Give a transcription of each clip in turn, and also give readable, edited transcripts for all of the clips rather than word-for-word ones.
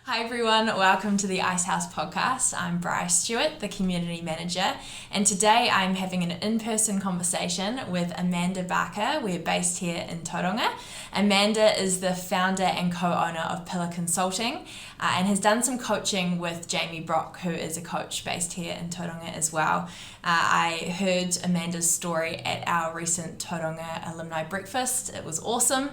Hi everyone, welcome to the Icehouse Podcast. I'm Bryar Stewart, the Community Manager, and today I'm having an in-person conversation with Amanda Barker. We're based here in Tauranga. Amanda is the founder and co-owner of Pillar Consulting and has done some coaching with Jamie Brock, who is a coach based here in Tauranga as well. I heard Amanda's story at our recent Tauranga alumni breakfast. It was awesome.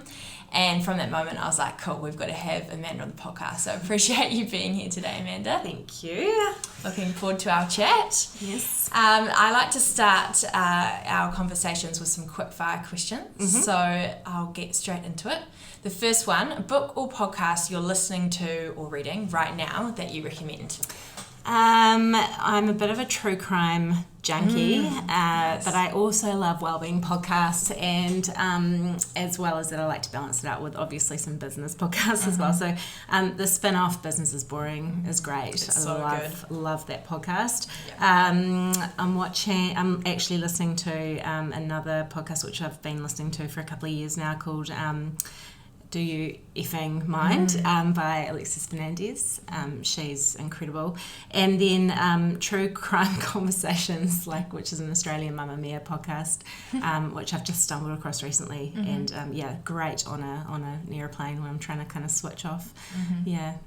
And from that moment, I was like, cool, we've got to have Amanda on the podcast. So I appreciate you being here today, Amanda. Thank you. Looking forward to our chat. Yes. I like to start our conversations with some quickfire questions. Mm-hmm. So I'll get straight into it. The first one, a book or podcast you're listening to or reading right now that you recommend? I'm a bit of a true crime junkie, nice. but I also love wellbeing podcasts, and as well as that, I like to balance it out with obviously some business podcasts as well. So the spin-off Business is Boring is great. It's love that podcast. Yeah. I'm actually listening to another podcast which I've been listening to for a couple of years now called Do You Effing Mind by Alexis Fernandez. She's incredible. And then True Crime Conversations, which is an Australian Mamma Mia podcast, which I've just stumbled across recently. And great on an aeroplane when I'm trying to kind of switch off. Yeah.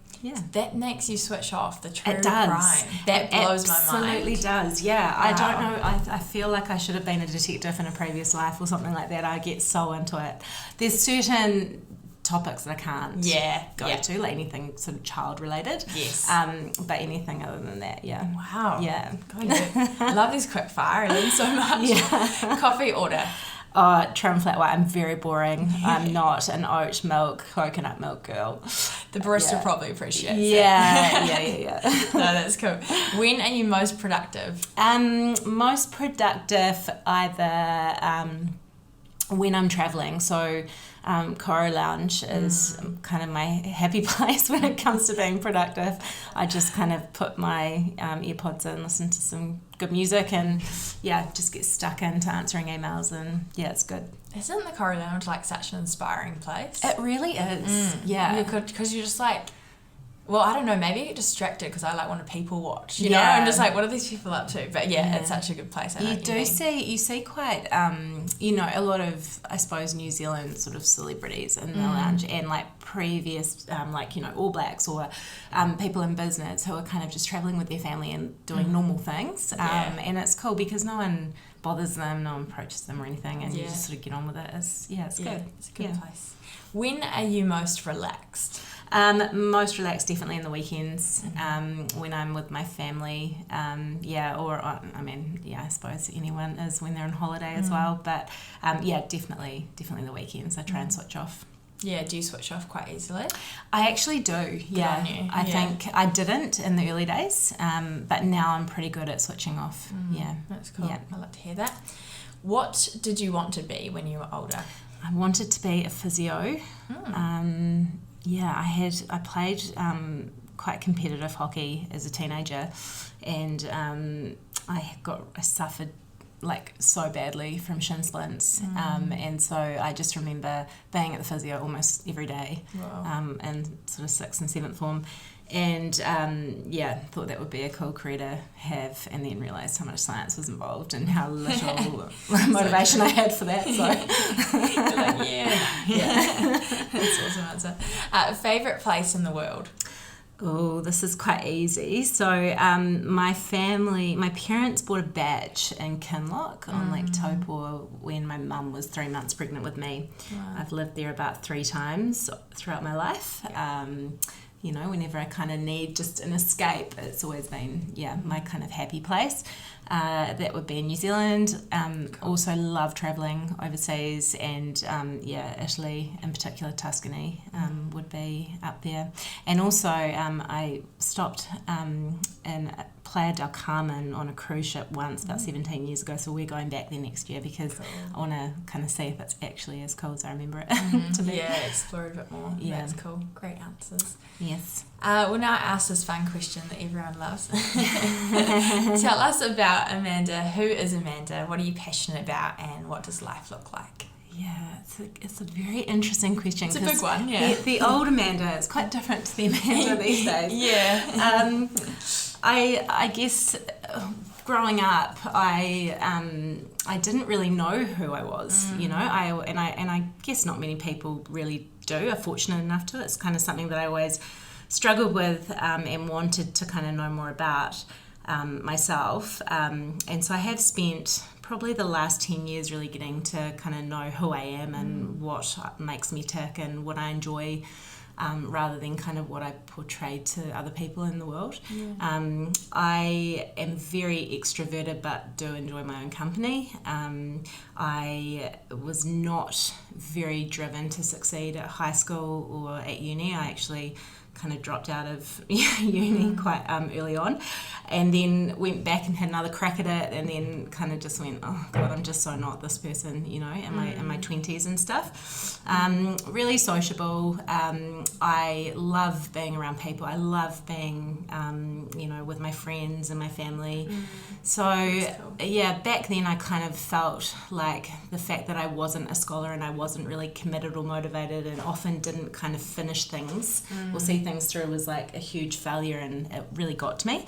That makes you switch off the true It does. crime. That blows my mind. Absolutely does. Yeah. Wow. I don't know. I feel like I should have been a detective in a previous life or something like that. I get so into it. There's certain topics that I can't go to, like anything sort of child related. Yes. But anything other than that, yeah. Wow. Yeah. God, I love these quick fire. I learn so much. Yeah. Coffee order. Trim flat white. I'm very boring. I'm not an oat milk, coconut milk girl. The barista probably appreciates it. Yeah. No, that's cool. When are you most productive? Most productive either when I'm traveling. So Coro Lounge is kind of my happy place when it comes to being productive. I just kind of put my earpods in, listen to some good music, and just get stuck into answering emails, and it's good. Isn't the Coro Lounge such an inspiring place? It really is. Yeah. Because you're just well, I don't know, maybe I get distracted because I want to people watch, you know? I'm just what are these people up to? But it's such a good place. You see quite, a lot of, I suppose, New Zealand sort of celebrities in the lounge, and previous, All Blacks or people in business who are kind of just travelling with their family and doing normal things. And it's cool because no one bothers them, no one approaches them or anything, and you just sort of get on with it. It's good. It's a good place. When are you most relaxed? Most relaxed definitely in the weekends, when I'm with my family, I suppose anyone is when they're on holiday as well, but definitely the weekends I try and switch off. Yeah, do you switch off quite easily? I actually do, I think I didn't in the early days, but now I'm pretty good at switching off. That's cool. I like to hear that. What did you want to be when you were older? I wanted to be a physio. I played quite competitive hockey as a teenager, and I suffered so badly from shin splints, and so I just remember being at the physio almost every day. Wow. In sort of 6th and 7th form, and thought that would be a cool career to have, and then realised how much science was involved and how little motivation I had for that. So you're that's an awesome answer. Favourite place in the world? Oh, this is quite easy. So my parents bought a batch in Kinloch on Lake Taupo when my mum was 3 months pregnant with me. Wow. I've lived there about 3 times throughout my life. Whenever I kind of need just an escape, it's always been, my kind of happy place. That would be in New Zealand. Cool. Also love travelling overseas, and Italy, in particular Tuscany, would be up there. And also I stopped in Playa del Carmen on a cruise ship once about 17 years ago, so we're going back there next year because I want to kind of see if it's actually as cool as I remember it to be. Explore it a bit more. That's cool. Great answers. Yes. We'll now ask this fun question that everyone loves. Tell us about Amanda. Who is Amanda? What are you passionate about, and what does life look like? Yeah, it's a very interesting question. It's a big one, yeah. The old Amanda is quite different to the Amanda these days. Yeah. I guess growing up, I didn't really know who I was. You know, I guess not many people really do, are fortunate enough to. It's kind of something that I always struggled with and wanted to kind of know more about myself. And so I have spent probably the last 10 years really getting to kind of know who I am and what makes me tick and what I enjoy, rather than kind of what I portray to other people in the world. Yeah. I am very extroverted but do enjoy my own company. I was not very driven to succeed at high school or at uni. I actually kind of dropped out of uni quite early on, and then went back and had another crack at it, and then kind of just went, oh God, I'm just so not this person, you know, in my 20s and stuff. Really sociable. I love being around people. I love being, you know, with my friends and my family. So cool. Yeah, back then I kind of felt like the fact that I wasn't a scholar and I wasn't really committed or motivated and often didn't kind of finish things or see things through was like a huge failure, and it really got to me.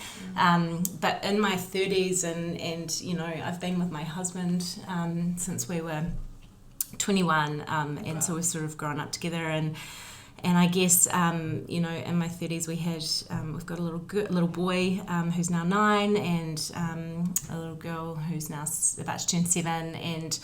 But in my 30s and you know, I've been with my husband since we were 21, and so we've sort of grown up together, and I guess you know, in my 30s we've got a little boy who's now 9, and a little girl who's now about to turn 7, and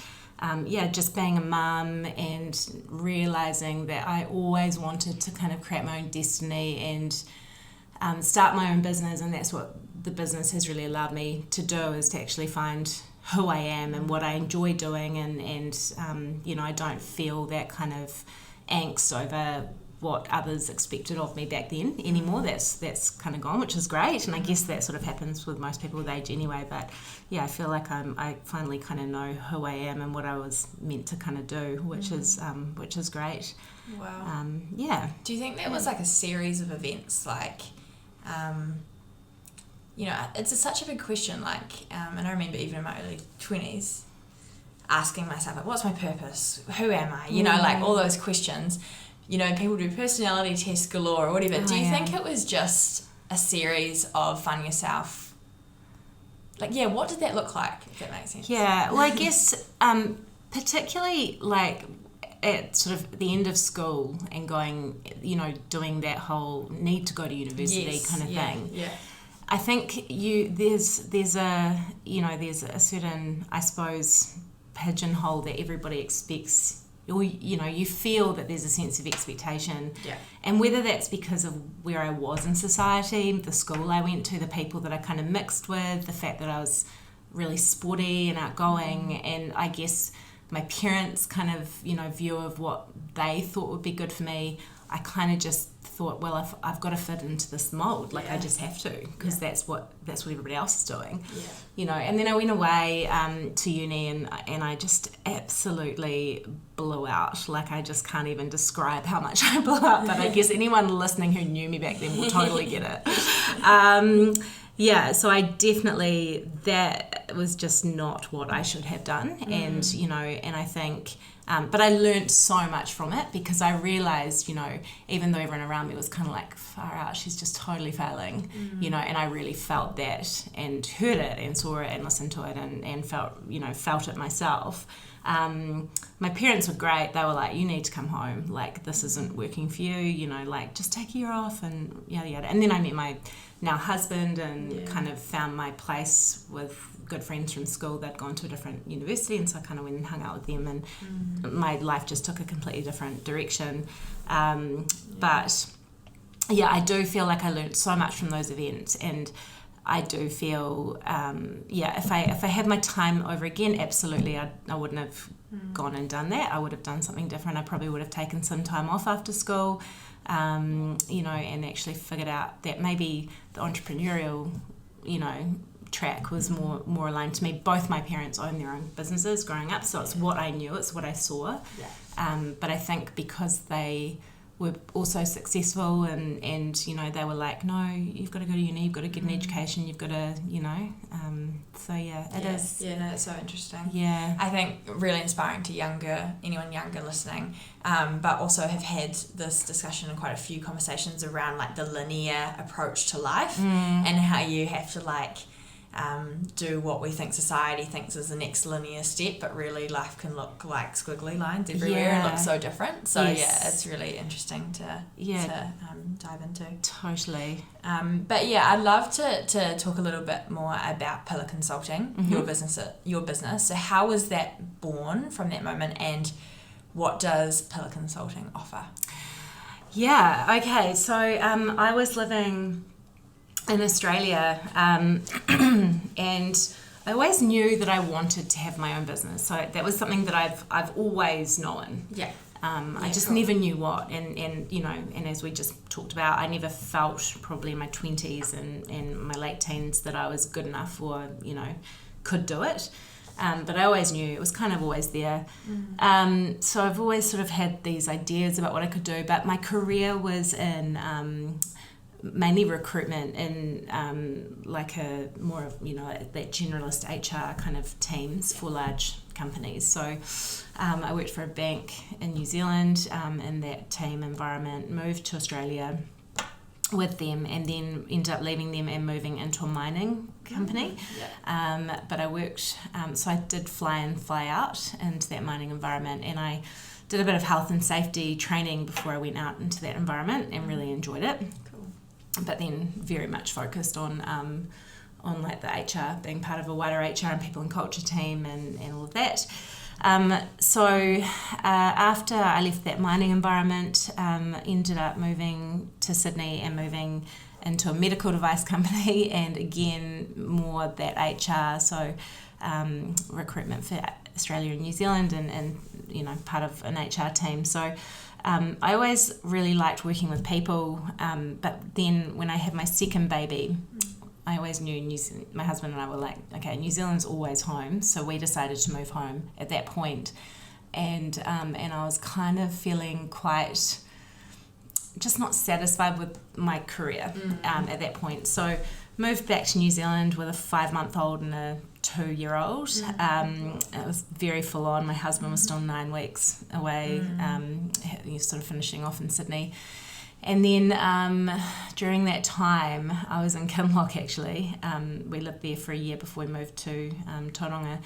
just being a mum and realising that I always wanted to kind of create my own destiny and start my own business, and that's what the business has really allowed me to do, is to actually find who I am and what I enjoy doing, and you know, I don't feel that kind of angst over what others expected of me back then anymore. That's kind of gone, which is great, and I guess that sort of happens with most people with age anyway. But yeah, I feel like I finally kind of know who I am and what I was meant to kind of do, which is great. Wow. Yeah. Do you think that was like a series of events, like, you know, it's such a big question, like, and I remember even in my early 20s asking myself, like, what's my purpose? Who am I? You know, like all those questions. You know, people do personality tests galore or whatever. Do you think it was just a series of finding yourself? Like, yeah, what did that look like, if that makes sense? Yeah, well, I guess particularly like at sort of the end of school and going, you know, doing that whole need to go to university kind of thing. Yeah. I think there's a certain, I suppose, pigeonhole that everybody expects. Or, you know, you feel that there's a sense of expectation, and whether that's because of where I was in society, the school I went to, the people that I kind of mixed with, the fact that I was really sporty and outgoing, and I guess my parents' kind of, you know, view of what they thought would be good for me, I kind of just thought, well, if I've got to fit into this mold, like I just have to, because that's what everybody else is doing, you know. And then I went away to uni, and I just absolutely blew out. Like, I just can't even describe how much I blew out, but I guess anyone listening who knew me back then will totally get it. So I definitely, that was just not what I should have done, and you know, and I think but I learned so much from it, because I realised, you know, even though everyone around me was kind of like, far out, she's just totally failing, you know, and I really felt that and heard it and saw it and listened to it and felt it myself. My parents were great. They were like, you need to come home, like, this isn't working for you, you know, like, just take a year off and yada yada. And then I met my now husband and kind of found my place with good friends from school. They'd gone to a different university, and so I kind of went and hung out with them, and my life just took a completely different direction. But yeah, I do feel like I learned so much from those events, and I do feel if I had my time over again, absolutely I wouldn't have gone and done that. I would have done something different. I probably would have taken some time off after school, you know, and actually figured out that maybe the entrepreneurial, you know, track was more aligned to me. Both my parents own their own businesses growing up, so it's what I knew, it's what I saw. But I think because they were also successful, and you know, they were like, no, you've got to go to uni, you've got to get an education, you've got to, you know, so it is. Yeah, no, it's so interesting. Yeah. I think really inspiring to anyone younger listening, but also have had this discussion and quite a few conversations around like the linear approach to life and how you have to like do what we think society thinks is the next linear step, but really life can look like squiggly lines everywhere and look so different. So yeah, it's really interesting to dive into. Totally. But yeah, I'd love to talk a little bit more about Pillar Consulting, your business. So how was that born from that moment, and what does Pillar Consulting offer? Yeah, okay. So I was living in Australia, and I always knew that I wanted to have my own business. So that was something that I've always known. Yeah. I just never knew what, and you know, and as we just talked about, I never felt probably in my 20s and my late teens that I was good enough or, you know, could do it. But I always knew it was kind of always there. So I've always sort of had these ideas about what I could do, but my career was in mainly recruitment in like a more of, you know, that generalist HR kind of teams for large companies. So I worked for a bank in New Zealand in that team environment, moved to Australia with them, and then ended up leaving them and moving into a mining company. But I worked, so I did fly in, fly out into that mining environment, and I did a bit of health and safety training before I went out into that environment and really enjoyed it. But then very much focused on like the HR, being part of a wider HR and people and culture team and all of that. So after I left that mining environment, ended up moving to Sydney and moving into a medical device company, and again more that HR, so recruitment for Australia and New Zealand, and you know, part of an HR team. So I always really liked working with people, but then when I had my second baby, I always knew my husband and I were like, okay, New Zealand's always home, so we decided to move home at that point, and I was kind of feeling quite just not satisfied with my career at that point. So moved back to New Zealand with a 5-month-old and a 2-year-old. It was very full on. My husband was still 9 weeks away, he was sort of finishing off in Sydney. And then during that time, I was in Kinloch actually. We lived there for a year before we moved to Tauranga.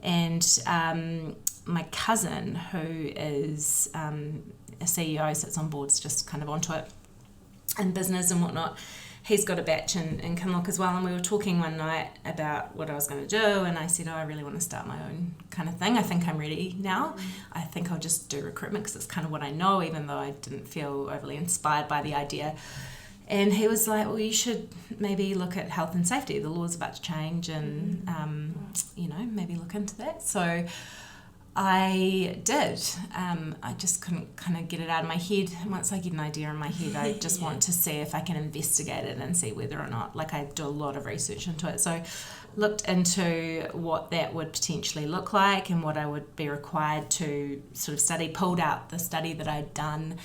And my cousin, who is a CEO, sits on boards, just kind of onto it in business and whatnot. He's got a batch in Kinloch as well, and we were talking one night about what I was going to do, and I said, I really want to start my own kind of thing. I think I'm ready now. I think I'll just do recruitment because it's kind of what I know, even though I didn't feel overly inspired by the idea. And he was like, well, you should maybe look at health and safety. The law's about to change, and, you know, maybe look into that. So I did. I just couldn't kind of get it out of my head. Once I get an idea in my head, I just want to see if I can investigate it and see whether or not, like, I do a lot of research into it. So looked into what that would potentially look like and what I would be required to sort of study, pulled out the study that I'd done,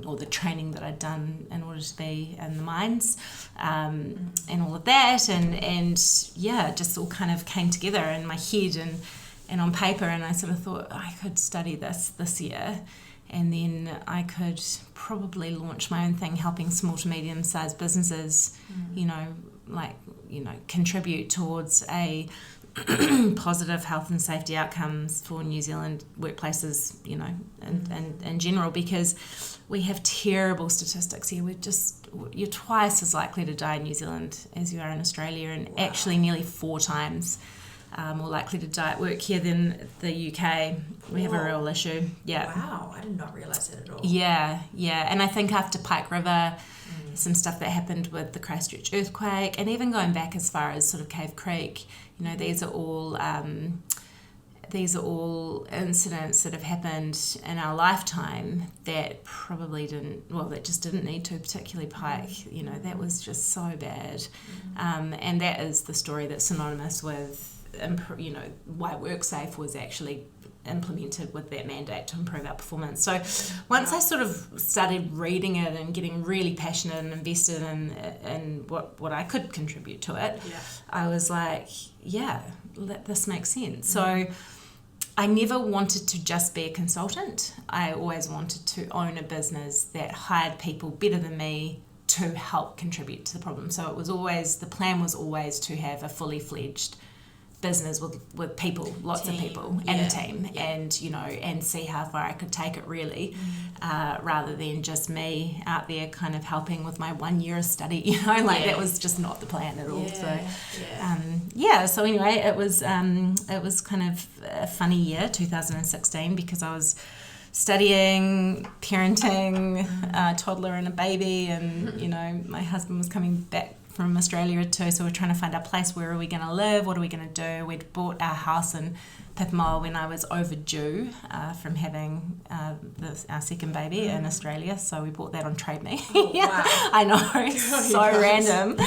or the training that I'd done in order to be in the mines, and all of that. And yeah, just all kind of came together in my head and on paper, and I sort of thought I could study this year, and then I could probably launch my own thing, helping small to medium-sized businesses, contribute towards a positive health and safety outcomes for New Zealand workplaces, you know, and in general, because we have terrible statistics here. You're twice as likely to die in New Zealand as you are in Australia, and actually nearly 4 times more likely to die at work here than the UK. We have a real issue. Yeah. Wow, I did not realise that at all. Yeah. And I think after Pike River, some stuff that happened with the Christchurch earthquake, and even going back as far as sort of Cave Creek, you know, these are all incidents that have happened in our lifetime that probably just didn't need to, particularly Pike. You know, that was just so bad. And that is the story that's synonymous with, you know, why WorkSafe was actually implemented with that mandate to improve our performance. So once I sort of started reading it and getting really passionate and invested in what I could contribute to it, I was like, this makes sense. So I never wanted to just be a consultant. I always wanted to own a business that hired people better than me to help contribute to the problem. So the plan was always to have a fully fledged business with people, lots of people, and a team, and and see how far I could take it really, rather than just me out there kind of helping with my 1 year of study. That was just not the plan at all. So anyway, it was kind of a funny year, 2016, because I was studying, parenting, a toddler and a baby, and my husband was coming back from Australia too, so we're trying to find our place. Where are we going to live? What are we going to do? We'd bought our house in Pipamile when I was overdue from having our second baby in Australia, so we bought that on Trade Me. Wow. I know, so random.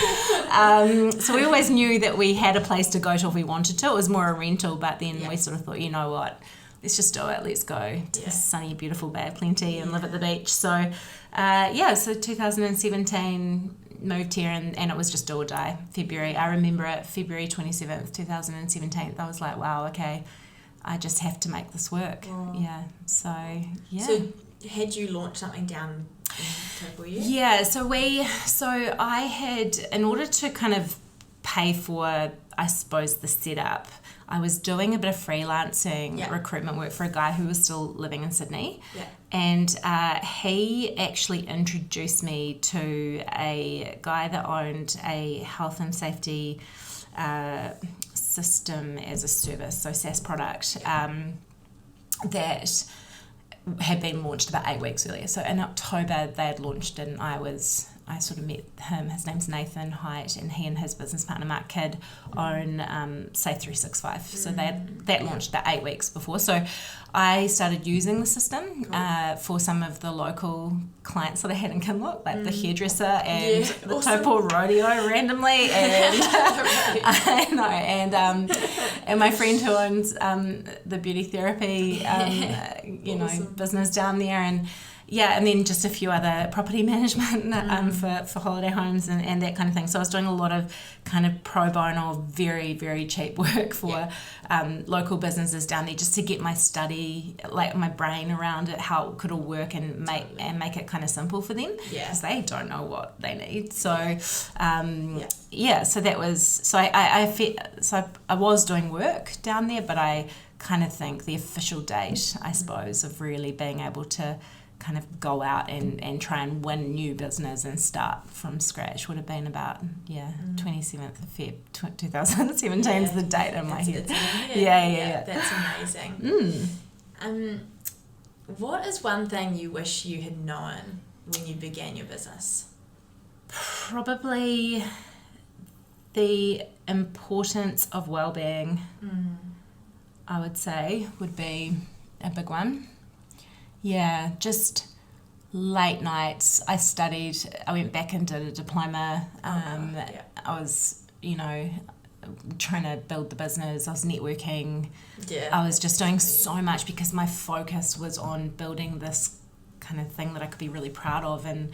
So we always knew that we had a place to go to if we wanted to. It was more a rental, but then we sort of thought, you know what, let's just do it. Let's go to the sunny, beautiful Bay of Plenty and live at the beach. So, so 2017 moved here, and it was just do or die. February, I remember it, February 27th, 2017. I was like, wow, okay, I just have to make this work. So had you launched something down in Taupo? So I had, in order to kind of pay for, I suppose, the setup, I was doing a bit of freelancing recruitment work for a guy who was still living in Sydney. And he actually introduced me to a guy that owned a health and safety system as a service, so SaaS product, that had been launched about 8 weeks earlier. So in October they had launched, and I sort of met him. His name's Nathan Height, and he and his business partner Mark Kidd own Safe 365. So that launched about 8 weeks before. So I started using the system for some of the local clients that I had in Kinloch, like the hairdresser and the Taupo rodeo randomly, and and my friend who owns the beauty therapy business down there, and then just a few other property management for holiday homes and that kind of thing. So I was doing a lot of kind of pro bono, very, very cheap work for local businesses down there, just to get my study, like my brain around it, how it could all work, and make it kind of simple for them, because they don't know what they need. So so that was, so I was doing work down there, but I kind of think the official date, I suppose, of really being able to kind of go out and try and win new business and start from scratch would have been about 27th of Feb 2017 is the date in my head. That's amazing. What is one thing you wish you had known when you began your business? Probably the importance of well-being, I would say, would be a big one. Yeah, just late nights. I went back and did a diploma. I was, trying to build the business. I was networking. I was just doing so much because my focus was on building this kind of thing that I could be really proud of, and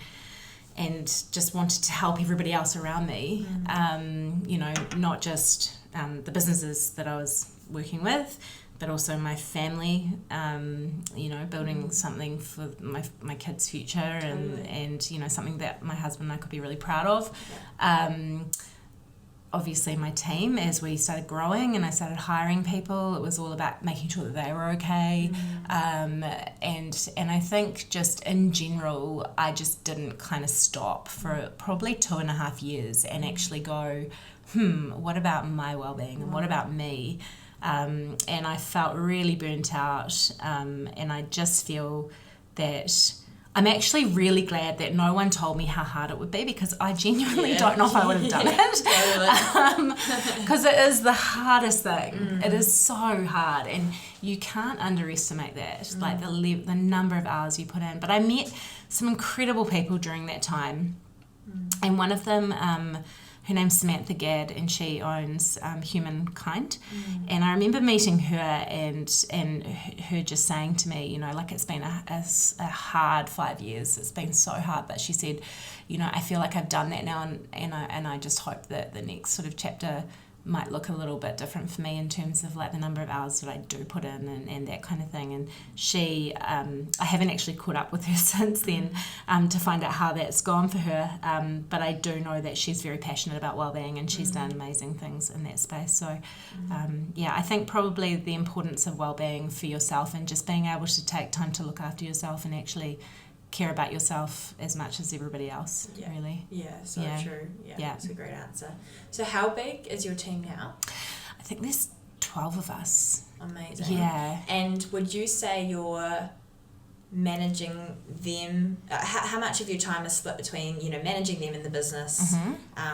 just wanted to help everybody else around me. Not just the businesses that I was working with, but also my family, building something for my kids' future, and something that my husband and I could be really proud of. Obviously my team, as we started growing and I started hiring people, it was all about making sure that they were okay. And I think just in general, I just didn't kind of stop for probably 2.5 years and actually go, what about my well-being, and what about me? And I felt really burnt out, and I just feel that I'm actually really glad that no one told me how hard it would be, because I genuinely don't know if I would have done it. Because it is the hardest thing. It is so hard, and you can't underestimate that, like the number of hours you put in. But I met some incredible people during that time, and one of them her name's Samantha Gadd, and she owns Humankind. And I remember meeting her and her just saying to me, like, it's been a hard 5 years. It's been so hard, but she said, I feel like I've done that now, and I just hope that the next sort of chapter might look a little bit different for me in terms of like the number of hours that I do put in and that kind of thing. And she, I haven't actually caught up with her since then to find out how that's gone for her, but I do know that she's very passionate about wellbeing, and she's done amazing things in that space. So I think probably the importance of wellbeing for yourself and just being able to take time to look after yourself and actually care about yourself as much as everybody else, really. True. That's a great answer. So how big is your team now? I think there's 12 of us. Amazing. Yeah. And would you say you're managing them, how much of your time is split between, managing them in the business,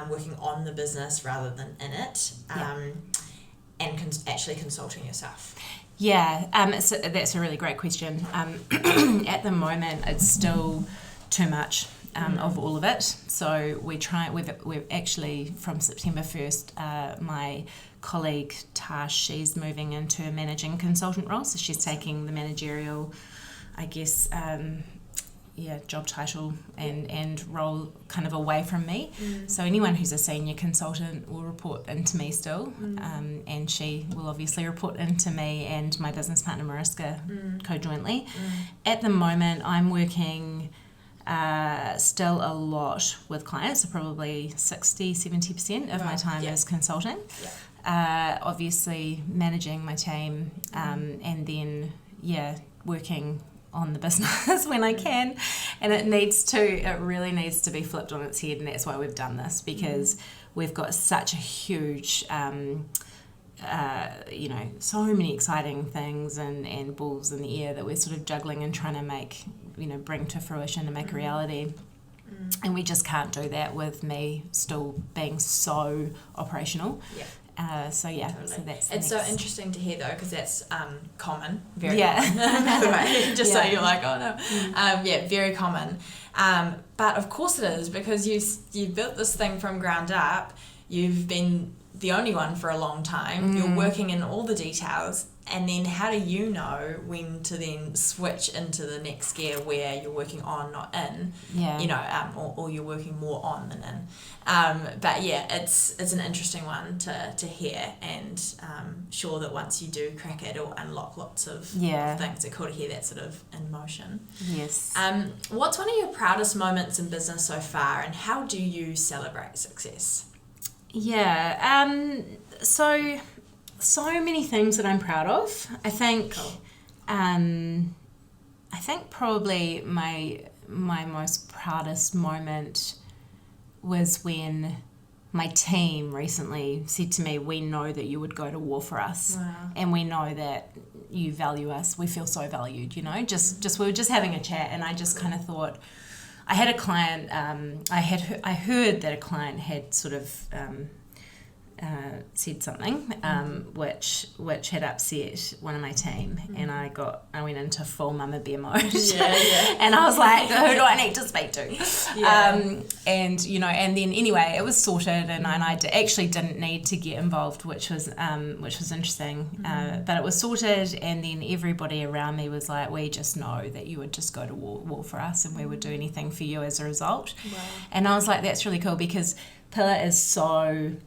working on the business rather than in it, and actually consulting yourself? Yeah, that's a really great question. At the moment, it's still too much of all of it. So we've actually, from September 1st, my colleague Tash, she's moving into a managing consultant role. So she's taking the managerial, I guess, job title and role kind of away from me. So anyone who's a senior consultant will report into me still, and she will obviously report into me and my business partner Mariska co-jointly. At the moment, I'm working still a lot with clients, so probably 60-70% of my time is consulting. Obviously managing my team, and then working on the business when I can, and it really needs to be flipped on its head, and that's why we've done this, because we've got such a huge so many exciting things and balls in the air that we're sort of juggling and trying to make, bring to fruition and make a reality. And we just can't do that with me still being so operational. Totally. So that's it's so interesting to hear though, because that's common, very common, by the way, just so you're like, oh no, very common, but of course it is, because you've built this thing from ground up. You've been the only one for a long time. You're working in all the details, and then how do you know when to then switch into the next gear where you're working on, not in, or you're working more on than in. But it's an interesting one to hear, and sure that once you do crack it, it'll unlock lots of things. It's cool to hear that sort of in motion. Yes. What's one of your proudest moments in business so far, and how do you celebrate success? So many things that I'm proud of. I think probably my most proudest moment was when my team recently said to me, we know that you would go to war for us. Wow. And we know that you value us. We feel so valued, we were just having a chat, and I just kind of thought, I had a client, I heard that a client had sort of said something which had upset one of my team, and I went into full mama bear mode. And I was like, who do I need to speak to? And then anyway, it was sorted, and I actually didn't need to get involved, which was interesting. But it was sorted, and then everybody around me was like, we just know that you would just go to war for us, and we would do anything for you as a result. Wow. And I was like, that's really cool, because Pillar is so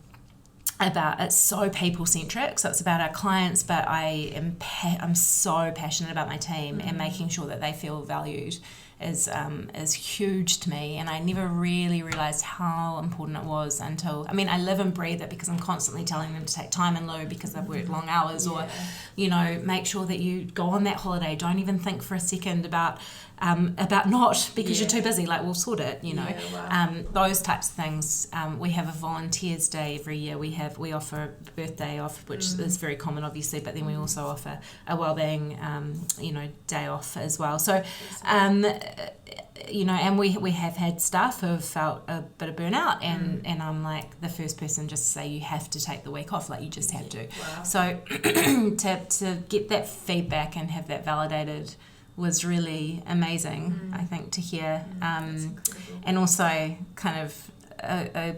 people centric, so it's about our clients, but I'm so passionate about my team, and making sure that they feel valued is huge to me, and I never really realised how important it was until, I live and breathe it, because I'm constantly telling them to take time in lieu because they've worked long hours, or make sure that you go on that holiday, don't even think for a second about not, because you're too busy, like, we'll sort it, those types of things. We have a volunteers day every year. We offer a birthday off, which is very common, obviously, but then we also offer a wellbeing day off as well. So and we have had staff who have felt a bit of burnout, and I'm like the first person just to say, you have to take the week off, like, you just have to. Wow. So to get that feedback and have that validated was really amazing, I think, to hear, and also kind of a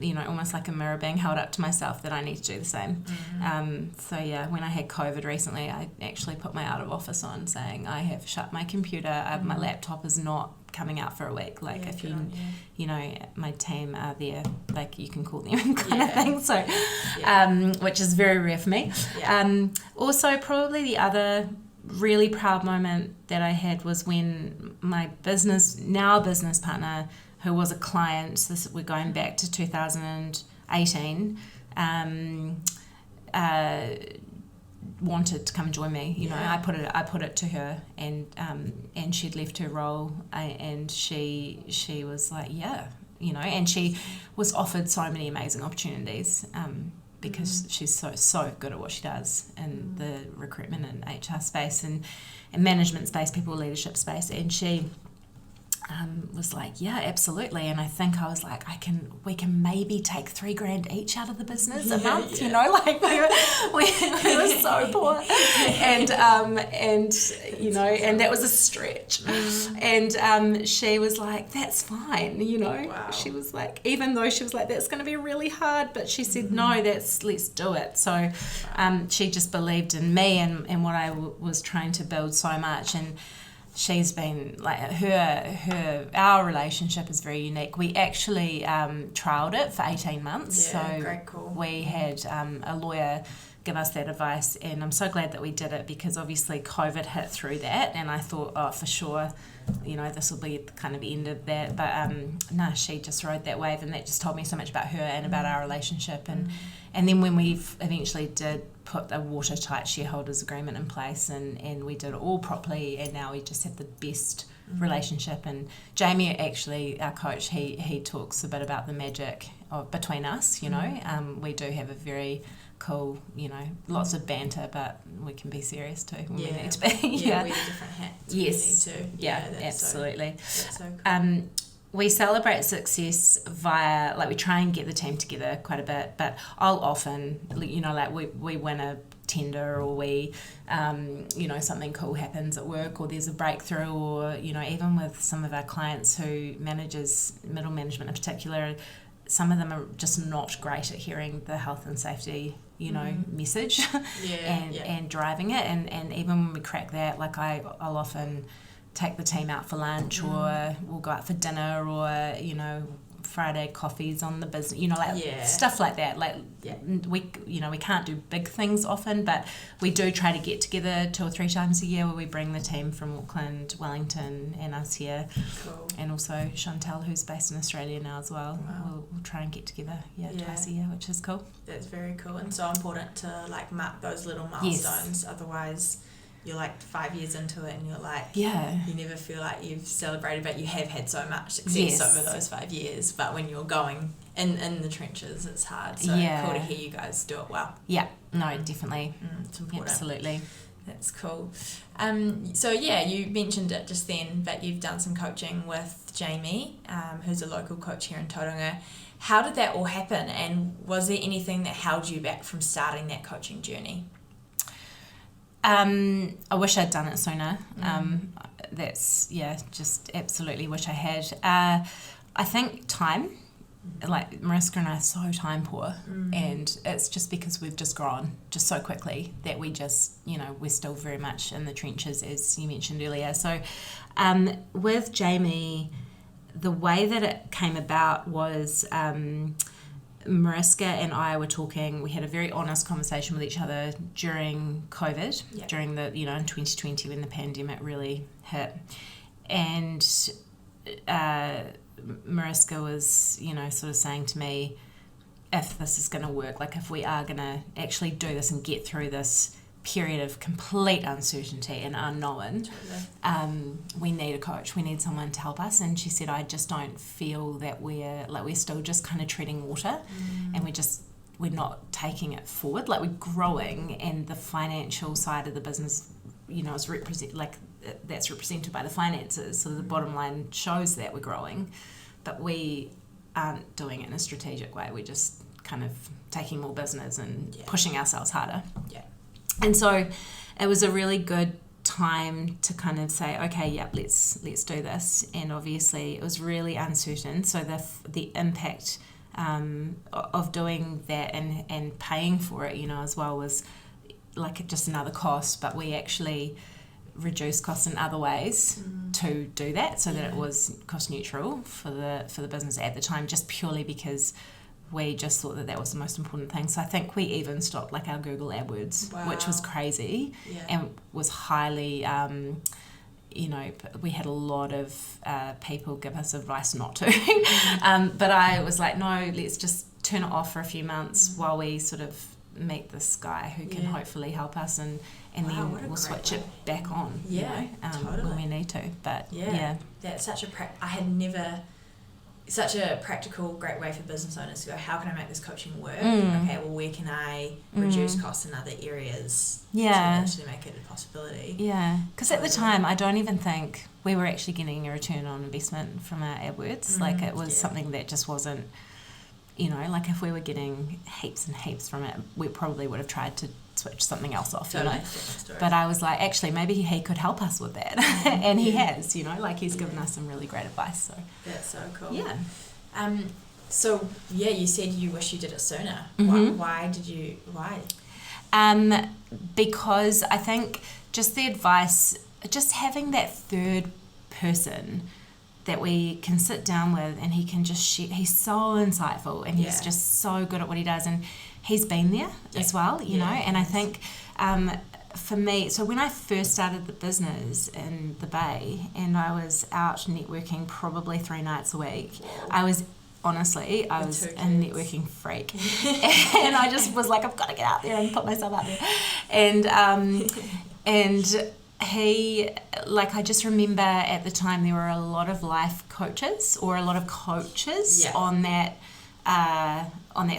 almost like a mirror being held up to myself that I need to do the same. So yeah, when I had COVID recently, I actually put my out of office on saying I have shut my computer, my laptop is not coming out for a week. Like if my team are there, like you can call them kind of thing. So, which is very rare for me. Also, probably the other really proud moment that I had was when my business partner, who was a client, we're going back to 2018, wanted to come and join me. I put it to her, and she'd left her role, and she was like, and she was offered so many amazing opportunities, because she's so good at what she does in the recruitment and HR space and management space, people leadership space, and she was like, yeah, absolutely. And I think I was like, we can maybe take $3,000 each out of the business a month, like we were so poor, and that was a stretch. And she was like, that's fine, Wow. She was like, even though she was like, that's going to be really hard, but she said, no, let's do it. So she just believed in me and what I was trying to build so much. And she's been like our relationship is very unique. We actually trialed it for 18 months. Great call. We had a lawyer give us that advice, and I'm so glad that we did it, because obviously COVID hit through that, and I thought, oh, for sure, this will be kind of the end of that. But she just rode that wave, and that just told me so much about her and about our relationship. And then when we eventually did put a watertight shareholders agreement in place, and we did it all properly, and now we just have the best relationship. And Jamie, actually, our coach, he talks a bit about the magic between us. We do have a very cool, lots of banter, but we can be serious too when we need to be. We wear different hats. Yes. We need to. Absolutely. That's so cool. We celebrate success via, we try and get the team together quite a bit, but I'll often, we win a tender, or we, something cool happens at work, or there's a breakthrough, or, even with some of our clients who manages middle management in particular, some of them are just not great at hearing the health and safety, message and driving it. And even when we crack that, I'll often take the team out for lunch, or we'll go out for dinner, or Friday coffees on the business, stuff like that. We can't do big things often, but we do try to get together 2 or 3 times a year, where we bring the team from Auckland, Wellington, and us here. Cool. And also Chantal, who's based in Australia now as well. Wow. We'll try and get together twice a year, which is cool. That's very cool, and so important to mark those little milestones. Otherwise you're 5 years into it, and you're you never feel like you've celebrated, but you have had so much success over those 5 years. But when you're going in the trenches, it's hard. So cool to hear you guys do it well. Yeah, no, definitely. It's important. Absolutely. That's cool. So you mentioned it just then, but you've done some coaching with Jamie, who's a local coach here in Tauranga. How did that all happen, and was there anything that held you back from starting that coaching journey? I wish I'd done it sooner. Just absolutely wish I had. I think time, Mariska and I are so time poor, and it's just because we've just grown just so quickly that we just, we're still very much in the trenches, as you mentioned earlier. So with Jamie, the way that it came about was Mariska and I were talking. We had a very honest conversation with each other during COVID, during the, in 2020 when the pandemic really hit. And Mariska was, sort of saying to me, if this is going to work, if we are going to actually do this and get through this period of complete uncertainty and unknown, we need a coach, we need someone to help us. And she said, I just don't feel that we're still just kind of treading water, and we're not taking it forward. We're growing, and the financial side of the business, is that's represented by the finances, so the bottom line shows that we're growing, but we aren't doing it in a strategic way. We're just kind of taking more business and pushing ourselves harder. And so it was a really good time to kind of say, okay, let's do this. And obviously it was really uncertain. So the impact of doing that and paying for it, as well, was like just another cost, but we actually reduced costs in other ways to do that, so that it was cost neutral for the business at the time, just purely because we just thought that was the most important thing. So I think we even stopped like our Google AdWords, which was crazy and was highly, we had a lot of people give us advice not to. But I was like, no, let's just turn it off for a few months while we sort of meet this guy who can hopefully help us, and then we'll switch it back on, totally, when we need to. But that's such such a practical, great way for business owners to go, how can I make this coaching work? Okay, well, where can I reduce costs in other areas to actually make it a possibility? Yeah, because at the time, I don't even think we were actually getting a return on investment from our AdWords. Like, it was something that just wasn't, like if we were getting heaps and heaps from it, we probably would have tried to switch something else off, But I was like, actually, maybe he could help us with that. And he has, like he's given us some really great advice. So that's so cool. Yeah. You said you wish you did it sooner. Why? Because I think just the advice, just having that third person that we can sit down with, and he can just share, he's so insightful, and he's just so good at what he does, and he's been there as well, you know. And I think for me, so when I first started the business in the Bay, and I was out networking probably 3 nights a week, I was a networking freak. And I just was like, I've got to get out there and put myself out there. And he, like, I just remember at the time there were a lot of life coaches or a lot of coaches on that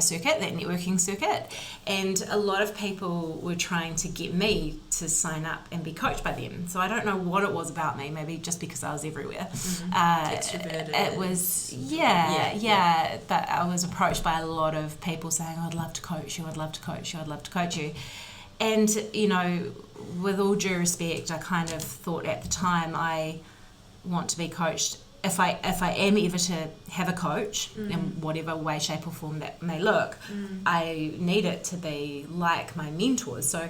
circuit, that networking circuit, and a lot of people were trying to get me to sign up and be coached by them. So I don't know what it was about me, maybe just because I was everywhere. Extroverted. It was, but I was approached by a lot of people saying, I'd love to coach you, I'd love to coach you, I'd love to coach you. And, with all due respect, I kind of thought at the time, I want to be coached. If I am ever to have a coach, in whatever way, shape or form that may look, I need it to be like my mentors. So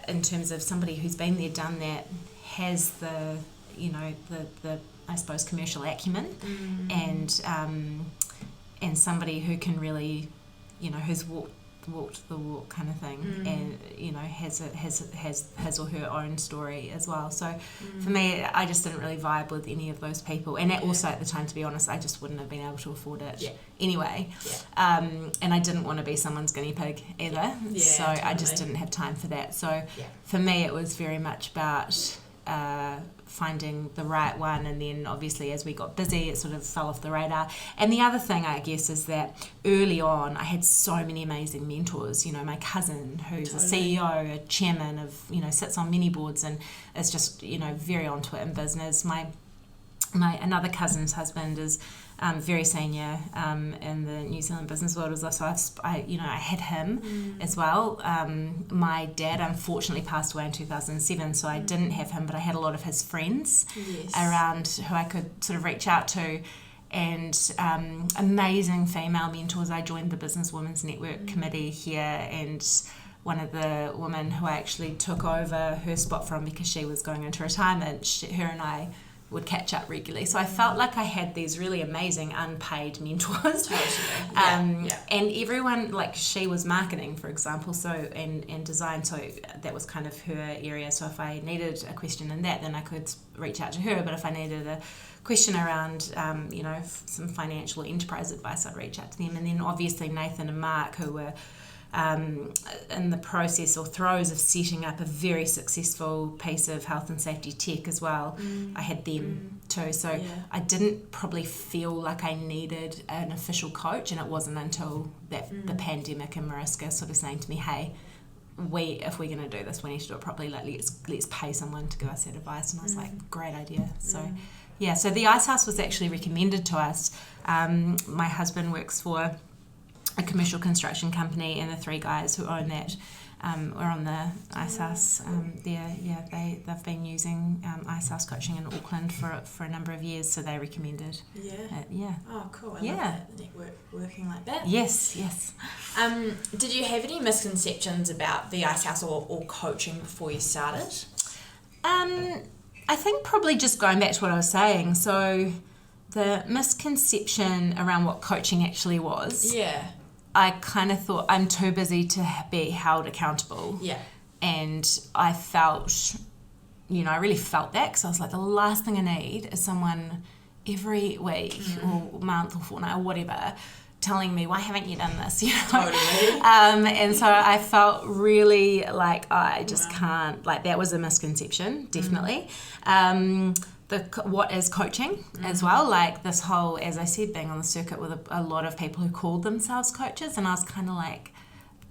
in terms of somebody who's been there, done that, has the I suppose commercial acumen, and somebody who can really, who's walked the walk kind of thing, and has his or her own story as well. So for me, I just didn't really vibe with any of those people, and also at the time, to be honest, I just wouldn't have been able to afford it anyway. And I didn't want to be someone's guinea pig either, so totally. I just didn't have time for that. So for me, it was very much about finding the right one, and then obviously as we got busy, it sort of fell off the radar. And the other thing, I guess, is that early on I had so many amazing mentors. My cousin, who's a CEO, a chairman of, sits on many boards and is just, very onto it in business. My another cousin's husband is very senior in the New Zealand business world as well. So I had him as well. My dad unfortunately passed away in 2007, so I didn't have him, but I had a lot of his friends around who I could sort of reach out to, and amazing female mentors. I joined the Business Women's Network Committee here, and one of the women who I actually took over her spot from because she was going into retirement, her and I would catch up regularly. So I felt like I had these really amazing unpaid mentors. And everyone, like, she was marketing, for example, so and design, so that was kind of her area. So if I needed a question in that, then I could reach out to her. But if I needed a question around some financial enterprise advice, I'd reach out to them. And then obviously Nathan and Mark, who were in the process or throes of setting up a very successful piece of health and safety tech as well. I had them too, so I didn't probably feel like I needed an official coach, and it wasn't until the pandemic and Mariska sort of saying to me, hey, if we're going to do this, we need to do it properly, like let's pay someone to give us that advice. And I was like, great idea. So so the Icehouse was actually recommended to us. My husband works for a commercial construction company, and the 3 guys who own that we're on the Icehouse there. Yeah, they've been using Icehouse coaching in Auckland for a number of years, so they recommended it. Yeah. Oh, cool. I love that, the network working like that. Yes. Did you have any misconceptions about the Icehouse or coaching before you started? I think probably just going back to what I was saying. So the misconception around what coaching actually was. Yeah. I kind of thought I'm too busy to be held accountable. Yeah. And I felt, I really felt that, because I was like, the last thing I need is someone every week or month or fortnight or whatever telling me, why haven't you done this? Totally. And so I felt really like I just can't, like that was a misconception, definitely. What is coaching as well, like this whole, as I said, being on the circuit with a lot of people who called themselves coaches, and I was kind of like,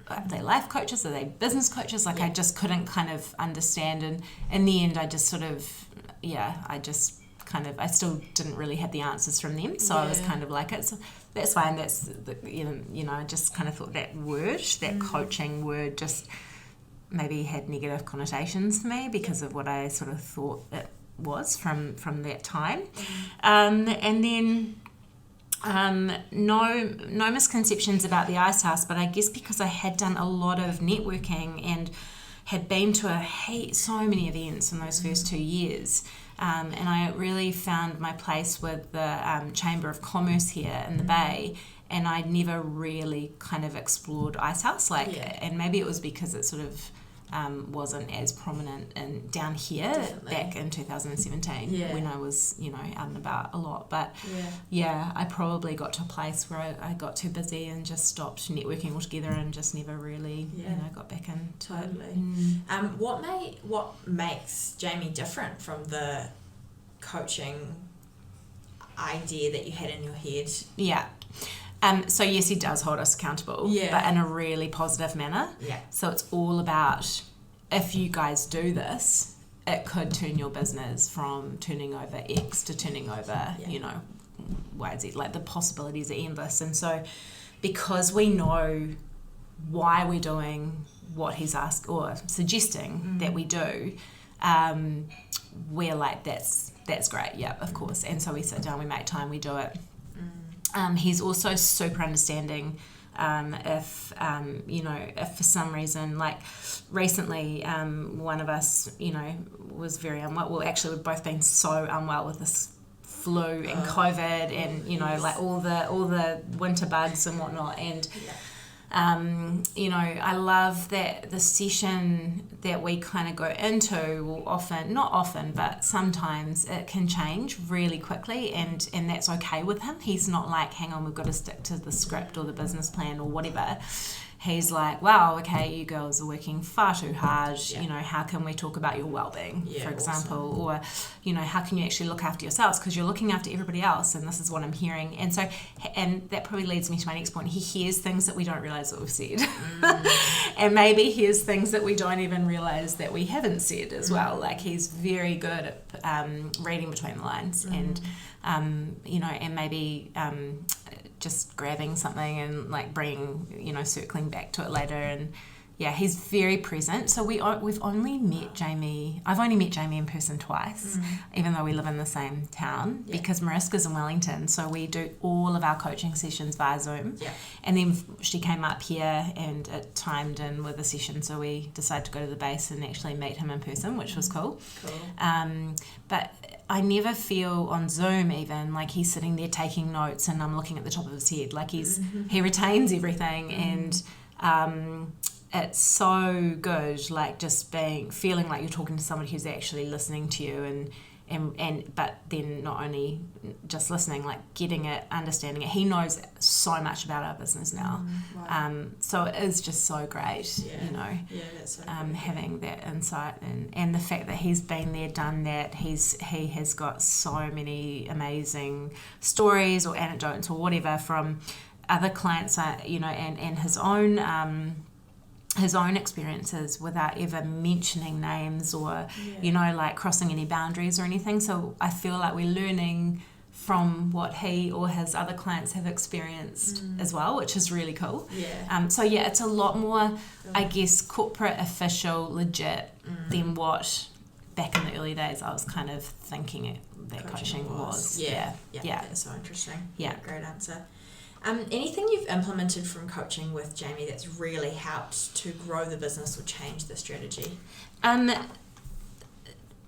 are they life coaches, are they business coaches? Like I just couldn't kind of understand, and in the end I just sort of, I still didn't really have the answers from them, so I was kind of like, that's fine, that's, I just kind of thought that word, that coaching word just maybe had negative connotations to me because of what I sort of thought it was from that time. And then no misconceptions about the Icehouse, but I guess because I had done a lot of networking and had been to so many events in those first 2 years, and I really found my place with the Chamber of Commerce here in the Bay, and I never really kind of explored Icehouse, and maybe it was because it sort of wasn't as prominent down here. Definitely. Back in 2017 when I was out and about a lot, but I probably got to a place where I got too busy and just stopped networking altogether and just never really got back into it. What makes Jamie different from the coaching idea that you had in your head? So yes, he does hold us accountable, but in a really positive manner. So it's all about, if you guys do this, it could turn your business from turning over X to turning over, Y, Z. Like the possibilities are endless. And so because we know why we're doing what he's asked or suggesting that we do, we're like, that's great. Yeah, of course. And so we sit down, we make time, we do it. He's also super understanding if for some reason, like recently, one of us, was very unwell. Well, actually, we've both been so unwell with this flu and COVID and, like all the winter bugs and whatnot. And, I love that the session that we kind of go into will not often, but sometimes it can change really quickly, and that's okay with him. He's not like, hang on, we've got to stick to the script or the business plan or whatever. He's like, wow, okay, you girls are working far too hard. How can we talk about your well-being, for example? Awesome. Or, how can you actually look after yourselves, because you're looking after everybody else, and this is what I'm hearing. And so, and that probably leads me to my next point. He hears things that we don't realise that we've said. And maybe hears things that we don't even realise that we haven't said as well. Like, he's very good at reading between the lines and, and maybe just grabbing something and like bringing, circling back to it later. And he's very present. So we've only met Jamie. I've only met Jamie in person twice, even though we live in the same town, because Mariska's in Wellington. So we do all of our coaching sessions via Zoom. And then she came up here and it timed in with a session. So we decided to go to the base and actually meet him in person, which was cool. But I never feel on Zoom even like he's sitting there taking notes and I'm looking at the top of his head. Like he retains everything, and it's so good, like just feeling like you're talking to somebody who's actually listening to you, and but then not only just listening, like getting it, understanding it. He knows so much about our business now. So it is just so great, that's so having that insight and the fact that he's been there, done that. He has got so many amazing stories or anecdotes or whatever from other clients, and his own experiences without ever mentioning names or like crossing any boundaries or anything. So I feel like we're learning from what he or his other clients have experienced as well, which is really cool. Yeah. So yeah, it's a lot more, I guess, corporate, official, legit than what back in the early days I was kind of thinking that coaching was. Yeah, that's so interesting. Yeah. Great answer. Anything you've implemented from coaching with Jamie that's really helped to grow the business or change the strategy?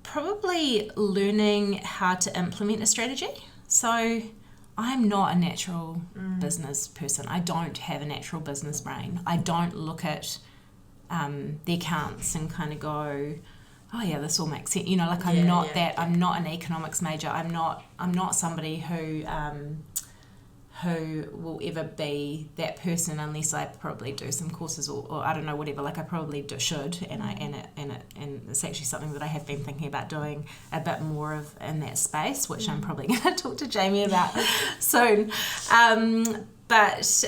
Probably learning how to implement a strategy. So I'm not a natural business person. I don't have a natural business brain. I don't look at the accounts and kind of go, oh yeah, this all makes sense. I'm not that. I'm not an economics major. I'm not somebody who will ever be that person unless I probably do some courses or I don't know, whatever. Like I probably should, and it's actually something that I have been thinking about doing a bit more of in that space, which I'm probably going to talk to Jamie about soon. But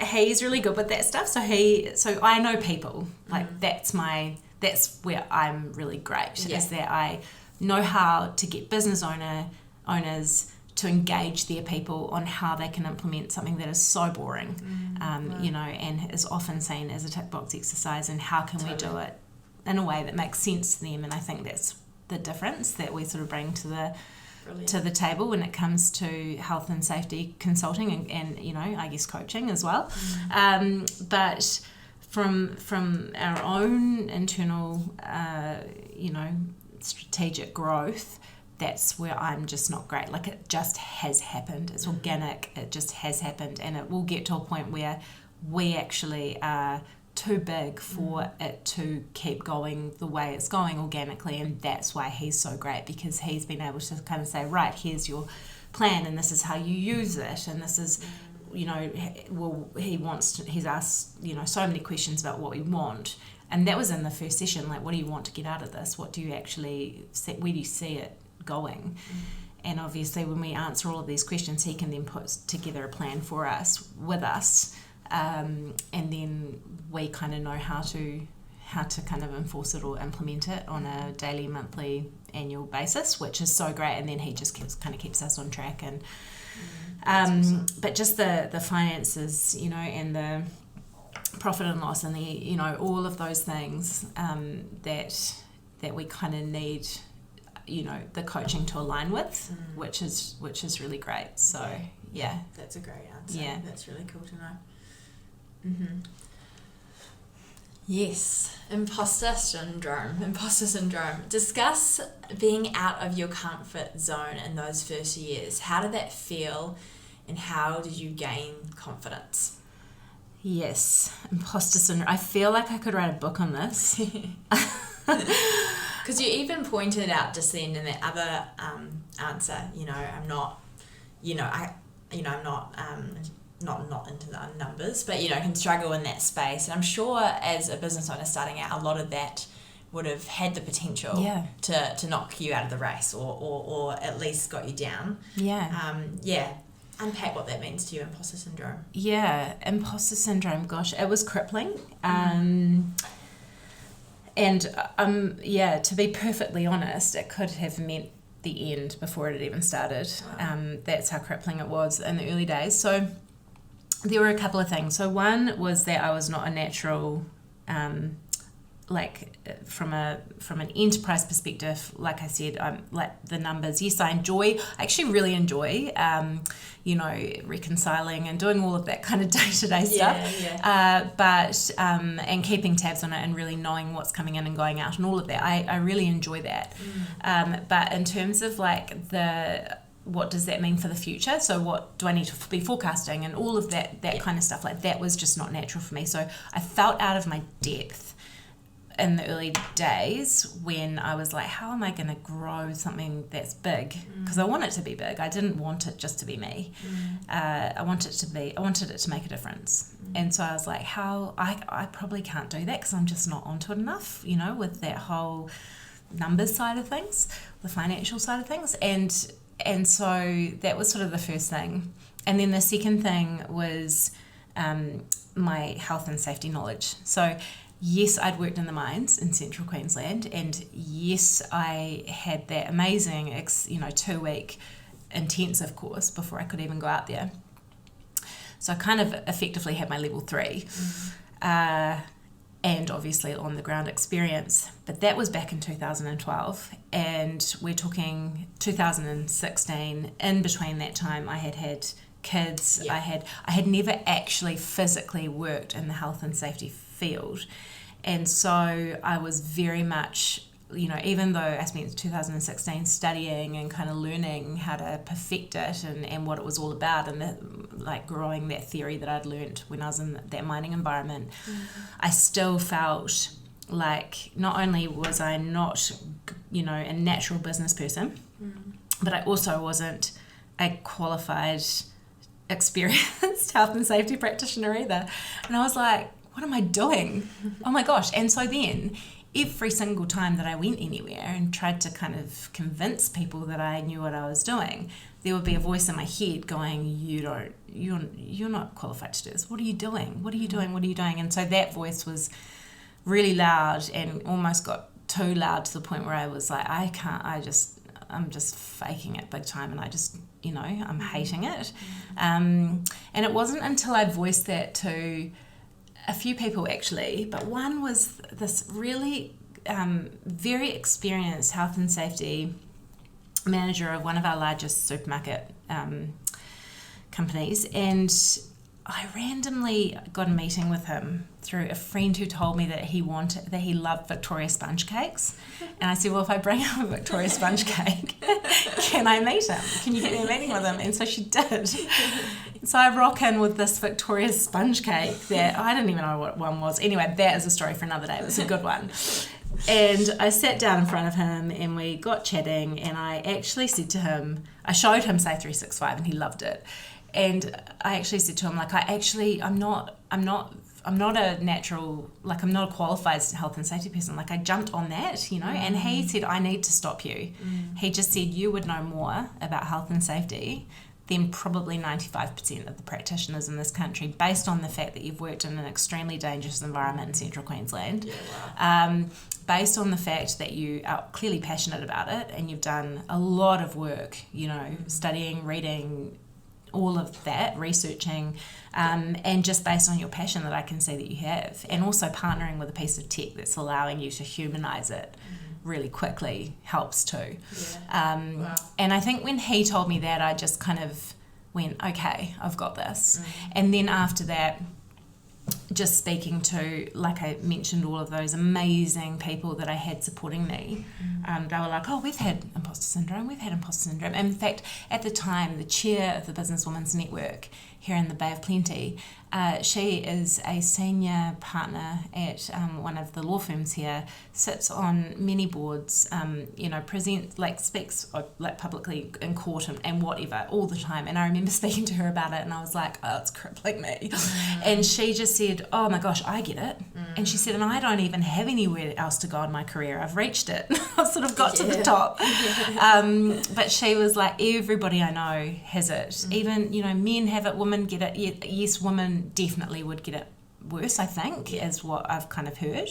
he's really good with that stuff. So I know people. Like that's where I'm really great. Is that I know how to get business owners to engage their people on how they can implement something that is so boring, and is often seen as a tick box exercise, and how can we do it in a way that makes sense to them. And I think that's the difference that we sort of bring to the table when it comes to health and safety consulting and I guess coaching as well. But from our own internal strategic growth, that's where I'm just not great. Like it just has happened. It's organic. It just has happened, and it will get to a point where we actually are too big for it to keep going the way it's going organically, and that's why he's so great, because he's been able to kind of say, right, here's your plan, and this is how you use it, and this is, he's asked, so many questions about what we want. And that was in the first session, like, what do you want to get out of this? What do you actually see, where do you see it going? And obviously when we answer all of these questions, he can then put together a plan for us, with us, and then we kind of know how to kind of enforce it or implement it on a daily, monthly, annual basis, which is so great. And then he just keeps us on track. And awesome. But just the finances, and the profit and loss, and the all of those things that we kind of need the coaching to align with, which is really great. So yeah, that's a great answer. Yeah, that's really cool to know. Yes, imposter syndrome. Discuss being out of your comfort zone in those first years. How did that feel, and how did you gain confidence? Yes, imposter syndrome. I feel like I could write a book on this. Because you even pointed out just then in the other answer, I'm not, I'm not into the numbers, but can struggle in that space. And I'm sure as a business owner starting out, a lot of that would have had the potential to knock you out of the race, or at least got you down. Unpack what that means to you, imposter syndrome. Yeah, imposter syndrome, gosh, it was crippling. And to be perfectly honest, it could have meant the end before it had even started. That's how crippling it was in the early days. So there were a couple of things. So one was that I was not a natural, from an enterprise perspective, like I said, like the numbers. Yes, I actually really enjoy, reconciling and doing all of that kind of day-to-day stuff. But and keeping tabs on it and really knowing what's coming in and going out and all of that, I really enjoy that. But in terms of what does that mean for the future? So what do I need to be forecasting and all of that kind of stuff, like that was just not natural for me. So I felt out of my depth in the early days when I was like, how am I going to grow something that's big? Because I want it to be big. I didn't want it just to be me. I wanted it to make a difference. And so I was like, I probably can't do that because I'm just not onto it enough, with that whole numbers side of things, the financial side of things. And so that was sort of the first thing. And then the second thing was my health and safety knowledge. So yes, I'd worked in the mines in central Queensland, and yes, I had that amazing 2-week intensive course before I could even go out there. So I kind of effectively had my level 3. And obviously on the ground experience. But that was back in 2012, and we're talking 2016. In between that time, I had kids. Yeah. I had never actually physically worked in the health and safety field, and so I was very much, even though I spent 2016 studying and kind of learning how to perfect it and what it was all about, and growing that theory that I'd learnt when I was in that mining environment, I still felt like not only was I not, a natural business person, but I also wasn't a qualified, experienced health and safety practitioner either. And I was like, what am I doing? Oh my gosh. And so then every single time that I went anywhere and tried to kind of convince people that I knew what I was doing, there would be a voice in my head going, you're not qualified to do this. What are you doing? What are you doing? What are you doing? And so that voice was really loud and almost got too loud to the point where I was like, I'm just faking it big time, and I just, I'm hating it. And it wasn't until I voiced that to a few people actually, but one was this really very experienced health and safety manager of one of our largest supermarket companies, and I randomly got a meeting with him through a friend who told me that he loved Victoria sponge cakes, and I said, well, if I bring him a Victoria sponge cake, can I meet him? Can you get me a meeting with him? And so she did. So I rock in with this Victoria sponge cake that I didn't even know what one was. Anyway, that is a story for another day. It was a good one. And I sat down in front of him and we got chatting, and I actually said to him, I showed him Say 365 and he loved it. And I actually said to him, I'm not a natural, I'm not a qualified health and safety person. I jumped on that, and he said, I need to stop you. He just said, you would know more about health and safety than probably 95% of the practitioners in this country, based on the fact that you've worked in an extremely dangerous environment in central Queensland. Yeah, wow. Based on the fact that you are clearly passionate about it and you've done a lot of work, studying, reading, all of that, researching, and just based on your passion that I can see that you have, and also partnering with a piece of tech that's allowing you to humanize it really quickly helps too. Yeah. Wow. And I think when he told me that, I just kind of went, okay, I've got this. And then after that, just speaking to, like I mentioned, all of those amazing people that I had supporting me, they were like, oh, we've had imposter syndrome. And in fact, at the time, the chair of the Businesswomen's Network here in the Bay of Plenty, she is a senior partner at one of the law firms here, sits on many boards, presents, speaks publicly in court and whatever all the time. And I remember speaking to her about it, and I was like, oh, it's crippling me. And she just said, oh my gosh, I get it. And she said, and I don't even have anywhere else to go in my career. I've reached it. I've sort of got to the top. But she was like, everybody I know has it. Even, men have it, women get it. Yes, women definitely would get it worse, I think, is what I've kind of heard.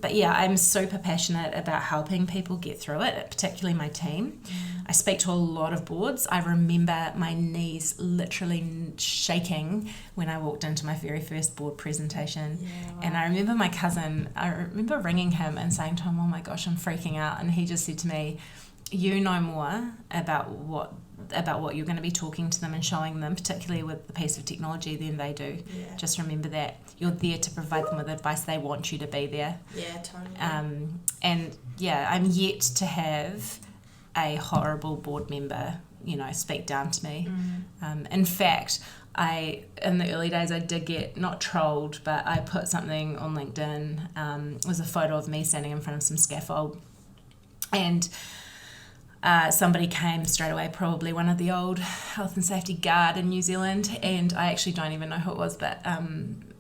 But yeah, I'm super passionate about helping people get through it, particularly my team. I speak to a lot of boards. I remember my knees literally shaking when I walked into my very first board presentation. Yeah, wow. And I remember my cousin, ringing him and saying to him, oh my gosh, I'm freaking out. And he just said to me, you know more about what you're going to be talking to them and showing them, particularly with the piece of technology, than they do. Yeah. Just remember that you're there to provide them with advice. They want you to be there. Yeah, totally. And yeah, I'm yet to have a horrible board member, speak down to me. In fact, in the early days, I did get, not trolled, but I put something on LinkedIn. It was a photo of me standing in front of some scaffold, and somebody came straight away, probably one of the old health and safety guard in New Zealand, and I actually don't even know who it was, but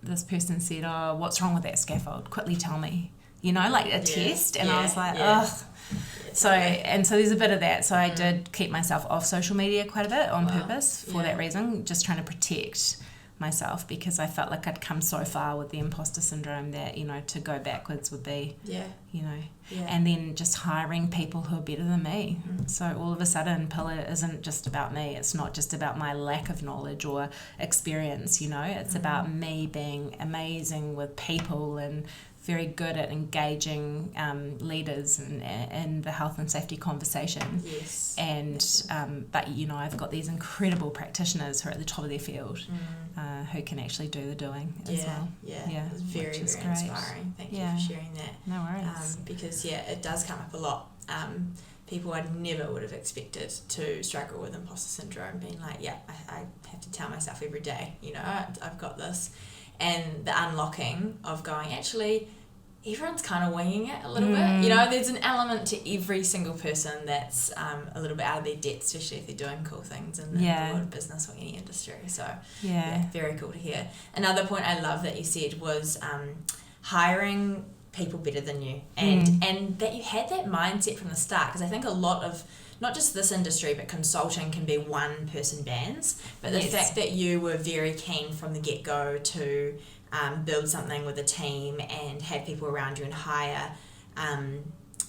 this person said, oh, what's wrong with that scaffold? Quickly tell me. A test. And I was like, ugh. So there's a bit of that. So I did keep myself off social media quite a bit on purpose for that reason, just trying to protect myself, because I felt like I'd come so far with the imposter syndrome that, to go backwards would be, and then just hiring people who are better than me. So all of a sudden, Pillar isn't just about me. It's not just about my lack of knowledge or experience, it's about me being amazing with people and very good at engaging leaders in the health and safety conversation. Yes. And but I've got these incredible practitioners who are at the top of their field, who can actually do the doing as well. Yeah, it's very, very inspiring. Thank you for sharing that. No worries. Because it does come up a lot. People I never would have expected to struggle with imposter syndrome, being like, I have to tell myself every day, I've got this. And the unlocking of going, actually, everyone's kind of winging it a little bit. There's an element to every single person that's a little bit out of their depth, especially if they're doing cool things in the world of business or any industry. So, very cool to hear. Another point I love that you said was hiring people better than you, and that you had that mindset from the start, because I think a lot of, not just this industry, but consulting can be one person bands, but the fact that you were very keen from the get-go to build something with a team and have people around you and hire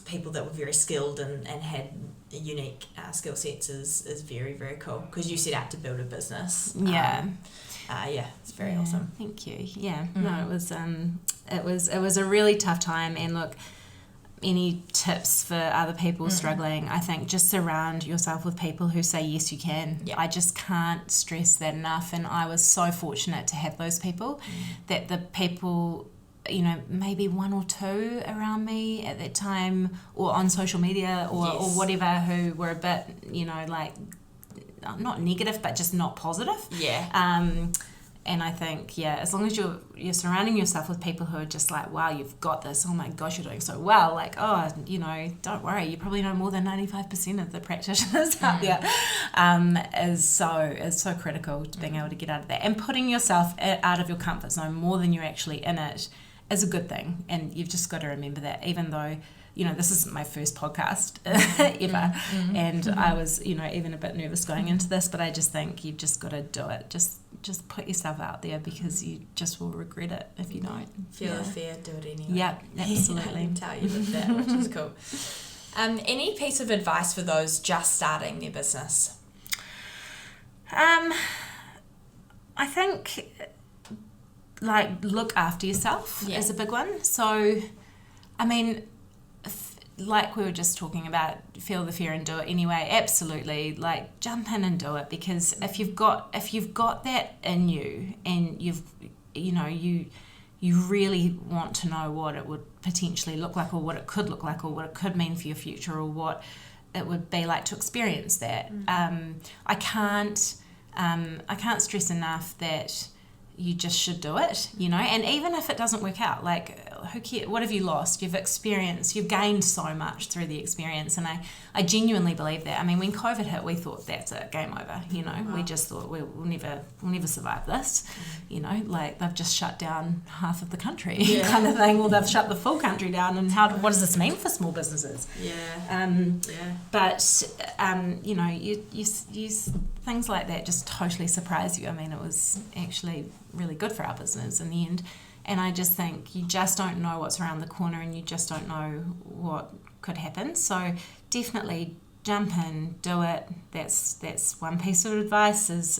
people that were very skilled and had unique skill sets is very, very cool, because you set out to build a business. It's very awesome. Thank you. No, it was a really tough time, and look, any tips for other people struggling, I think just surround yourself with people who say yes you can. I just can't stress that enough, and I was so fortunate to have those people, that the people, maybe one or two around me at that time, or on social media or whatever, who were a bit, like, not negative, but just not positive. And I think, as long as you're surrounding yourself with people who are just like, wow, you've got this, oh my gosh, you're doing so well, like, don't worry, you probably know more than 95% of the practitioners out there, is so critical to being able to get out of that. And putting yourself out of your comfort zone more than you're actually in it is a good thing. And you've just got to remember that, even though, this isn't my first podcast ever, and I was, even a bit nervous going into this, but I just think you've just got to do it. Just put yourself out there, because you just will regret it if you don't. Feel the fear, do it anyway. Yeah, absolutely. I can tell you with that, which is cool. Any piece of advice for those just starting their business? I think, look after yourself is a big one. So, like we were just talking about, feel the fear and do it anyway. Absolutely, jump in and do it, because if you've got that in you, and you really want to know what it would potentially look like, or what it could look like, or what it could mean for your future, or what it would be like to experience that. I can't stress enough that you just should do it, and even if it doesn't work out, who cares? What have you lost? You've gained so much through the experience, and I genuinely believe that. When COVID hit, we thought, that's it, game over, we just thought we'll never survive this, they've just shut down half of the country kind of thing, or they've shut the full country down, and what does this mean for small businesses? But you things like that just totally surprise you. It was actually really good for our business in the end. And I just think you just don't know what's around the corner, and you just don't know what could happen. So definitely jump in, do it. That's one piece of advice is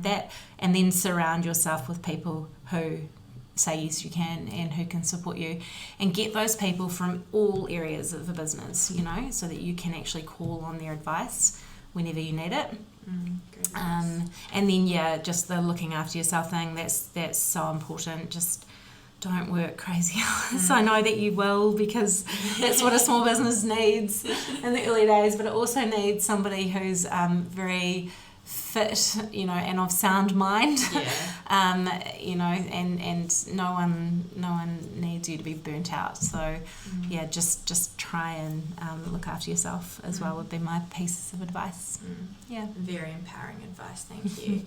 that, and then surround yourself with people who say yes you can, and who can support you, and get those people from all areas of the business, so that you can actually call on their advice whenever you need it. And then just the looking after yourself thing, that's so important. Just don't work crazy hours. I know that you will, because that's what a small business needs in the early days, but it also needs somebody who's very fit, and of sound mind. And no one needs you to be burnt out. So just try and look after yourself as well, would be my pieces of advice. Very empowering advice, thank you.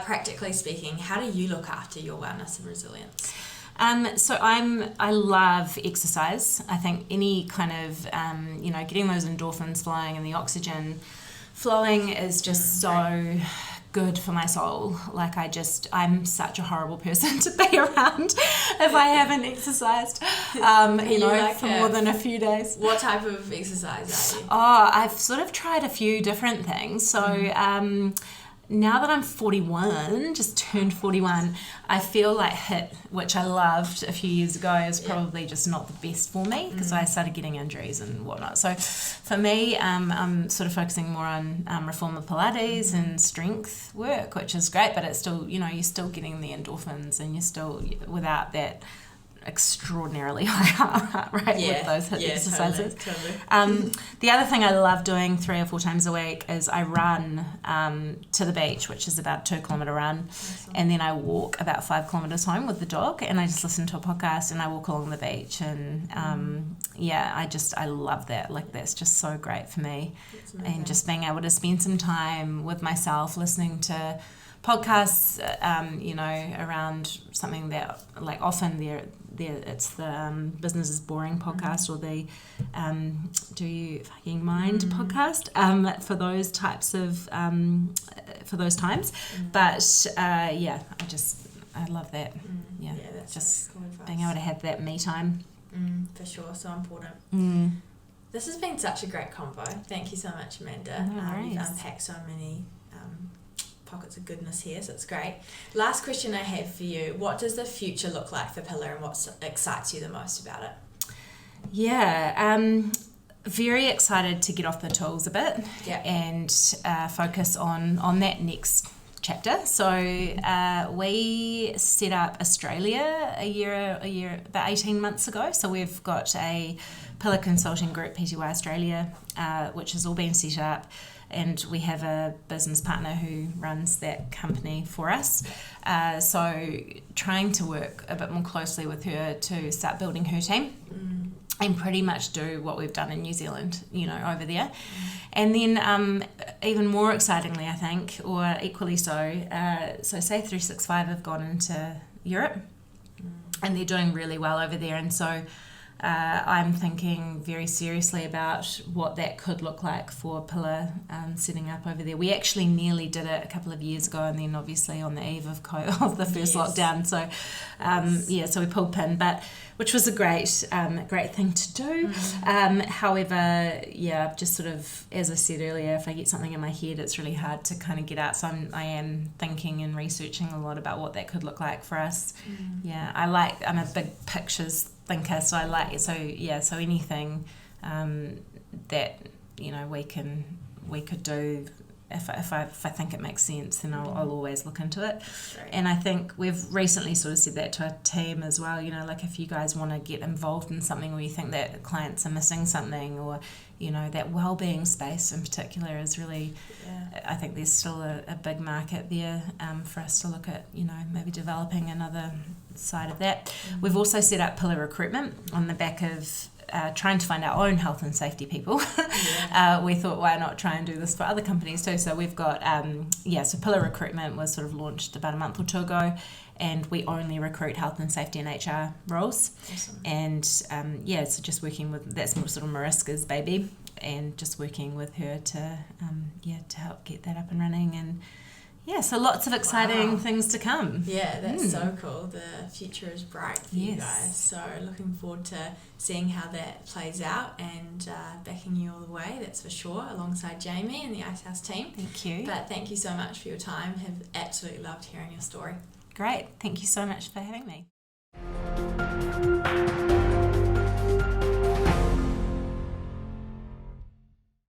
Practically speaking, how do you look after your wellness and resilience? So I love exercise. I think any kind of getting those endorphins flowing and the oxygen flowing is just so good for my soul. Like I'm such a horrible person to be around if I haven't exercised, for more than a few days. What type of exercise are you? Oh, I've sort of tried a few different things. So, now that I'm 41, just turned 41, I feel like HIIT, which I loved a few years ago, is probably just not the best for me because I started getting injuries and whatnot. So for me, I'm sort of focusing more on reformer Pilates and strength work, which is great, but it's still, you're still getting the endorphins and you're still, without that extraordinarily high heart rate with those HIIT exercises. Totally. The other thing I love doing 3 or 4 times a week is I run to the beach, which is about a 2-kilometre run, awesome. And then I walk about 5 kilometres home with the dog, and I just listen to a podcast and I walk along the beach, and I love that. Like, that's just so great for me, and just being able to spend some time with myself listening to podcasts, around something that, like, often it's the Business is Boring podcast or the Do You Fucking Mind podcast for those types of for those times. But I love that. That's just cool advice. Being able to have that me time. For sure, so important. This has been such a great convo. Thank you so much, Amanda. You've unpacked so many pockets of goodness here, so it's great. Last question I have for you: what does the future look like for Pillar, and what excites you the most about it? Very excited to get off the tools a bit and focus on that next chapter. So we set up Australia a year about 18 months ago. So we've got a Pillar consulting group, PTY Australia, which has all been set up. And we have a business partner who runs that company for us. So trying to work a bit more closely with her to start building her team and pretty much do what we've done in New Zealand, over there. And then even more excitingly, I think, or equally so, so Say 365 have gone into Europe and they're doing really well over there. And so I'm thinking very seriously about what that could look like for Pillar setting up over there. We actually nearly did it a couple of years ago, and then obviously on the eve of the first lockdown. So, so we pulled pin, but which was a great thing to do. However, just sort of, as I said earlier, if I get something in my head, it's really hard to kind of get out. So I am thinking and researching a lot about what that could look like for us. I'm a big pictures thinker, so so anything that we could do, if I think it makes sense, then I'll always look into it. Great. And I think we've recently sort of said that to our team as well, like if you guys want to get involved in something where you think that clients are missing something, or that well-being space in particular is really, I think there's still a big market there for us to look at, maybe developing another side of that. We've also set up Pillar Recruitment on the back of trying to find our own health and safety people. We thought, why not try and do this for other companies too? So we've got, so Pillar Recruitment was sort of launched about a month or two ago, and we only recruit health and safety and HR roles. Awesome. And so just working with, that's more sort of Mariska's baby, and just working with her to help get that up and running. And so lots of exciting things to come. Yeah, that's so cool. The future is bright for you guys. So looking forward to seeing how that plays out, and backing you all the way, that's for sure, alongside Jamie and the Icehouse team. Thank you. But thank you so much for your time. Have absolutely loved hearing your story. Great. Thank you so much for having me.